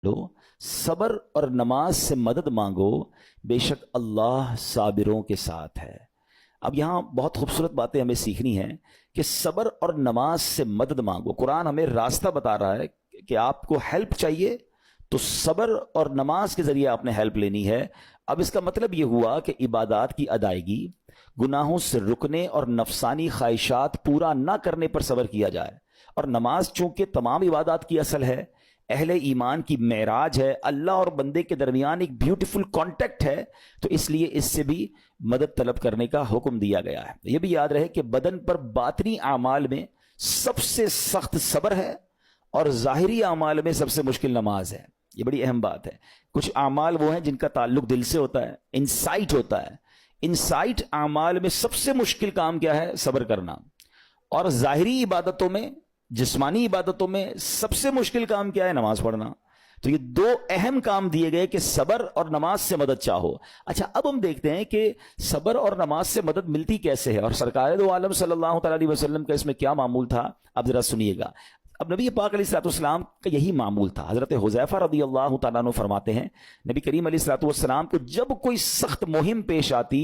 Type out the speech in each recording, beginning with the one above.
لو، صبر اور نماز سے مدد مانگو، بے شک اللہ صابروں کے ساتھ ہے۔ اب یہاں بہت خوبصورت باتیں ہمیں سیکھنی ہیں کہ صبر اور نماز سے مدد مانگو۔ قرآن ہمیں راستہ بتا رہا ہے کہ آپ کو ہیلپ چاہیے تو صبر اور نماز کے ذریعے آپ نے ہیلپ لینی ہے۔ اب اس کا مطلب یہ ہوا کہ عبادات کی ادائیگی، گناہوں سے رکنے اور نفسانی خواہشات پورا نہ کرنے پر صبر کیا جائے۔ اور نماز چونکہ تمام عبادات کی اصل ہے، اہل ایمان کی معراج ہے، اللہ اور بندے کے درمیان ایک بیوٹیفل کانٹیکٹ ہے، تو اس لیے اس سے بھی مدد طلب کرنے کا حکم دیا گیا ہے۔ یہ بھی یاد رہے کہ بدن پر باطنی اعمال میں سب سے سخت صبر ہے اور ظاہری اعمال میں سب سے مشکل نماز ہے۔ یہ بڑی اہم بات ہے۔ کچھ اعمال وہ ہیں جن کا تعلق دل سے ہوتا ہے، انسائٹ ہوتا ہے۔ انسائٹ اعمال میں سب سے مشکل کام کیا ہے؟ صبر کرنا۔ اور ظاہری عبادتوں میں، جسمانی عبادتوں میں سب سے مشکل کام کیا ہے؟ نماز پڑھنا۔ تو یہ دو اہم کام دیے گئے کہ صبر اور نماز سے مدد چاہو۔ اچھا، اب ہم دیکھتے ہیں کہ صبر اور نماز سے مدد ملتی کیسے ہے، اور سرکار دو عالم صلی اللہ تعالی علیہ وسلم کا اس میں کیا معمول تھا، اب ذرا سنیے گا۔ اب نبی پاک علیہ الصلوۃ والسلام کا یہی معمول تھا۔ حضرت حذیفہ رضی اللہ تعالیٰ عنہ فرماتے ہیں، نبی کریم علیہ الصلوۃ والسلام کو جب کوئی سخت مہم پیش آتی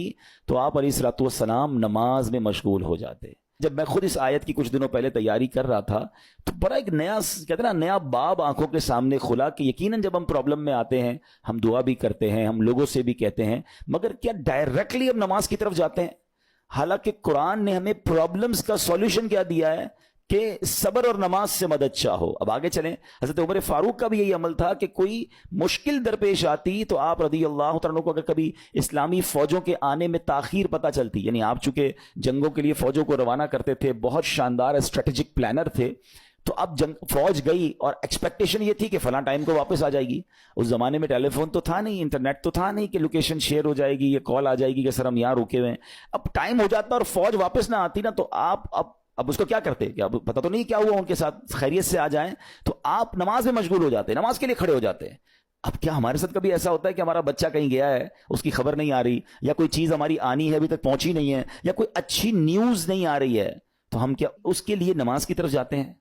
تو آپ علیہ الصلوۃ والسلام نماز میں مشغول ہو جاتے۔ جب میں خود اس آیت کی کچھ دنوں پہلے تیاری کر رہا تھا تو بڑا ایک نیا، کہتے ہیں نا، نیا باب آنکھوں کے سامنے کھلا کہ یقیناً جب ہم پرابلم میں آتے ہیں ہم دعا بھی کرتے ہیں، ہم لوگوں سے بھی کہتے ہیں، مگر کیا ڈائریکٹلی ہم نماز کی طرف جاتے ہیں؟ حالانکہ قرآن نے ہمیں پرابلمز کا سولوشن کیا دیا ہے کہ صبر اور نماز سے مدد چاہو۔ اب آگے چلیں، حضرت عمر فاروق کا بھی یہی عمل تھا کہ کوئی مشکل درپیش آتی تو آپ رضی اللہ تعالیٰ کو اگر کبھی اسلامی فوجوں کے آنے میں تاخیر پتہ چلتی، یعنی آپ چونکہ جنگوں کے لیے فوجوں کو روانہ کرتے تھے، بہت شاندار اسٹریٹجک پلانر تھے، تو اب فوج گئی اور ایکسپیکٹیشن یہ تھی کہ فلاں ٹائم کو واپس آ جائے گی۔ اس زمانے میں ٹیلی فون تو تھا نہیں، انٹرنیٹ تو تھا نہیں کہ لوکیشن شیئر ہو جائے گی، یہ کال آ جائے گی کہ سر ہم یہاں رکے ہوئے ہیں۔ اب ٹائم ہو جاتا اور فوج واپس نہ آتی نا، تو آپ اب اس کو کیا کرتے کہ اب پتہ تو نہیں کیا ہوا، ان کے ساتھ خیریت سے آ جائیں، تو آپ نماز میں مشغول ہو جاتے، نماز کے لیے کھڑے ہو جاتے ہیں۔ اب کیا ہمارے ساتھ کبھی ایسا ہوتا ہے کہ ہمارا بچہ کہیں گیا ہے، اس کی خبر نہیں آ رہی، یا کوئی چیز ہماری آنی ہے ابھی تک پہنچی نہیں ہے، یا کوئی اچھی نیوز نہیں آ رہی ہے، تو ہم کیا اس کے لیے نماز کی طرف جاتے ہیں؟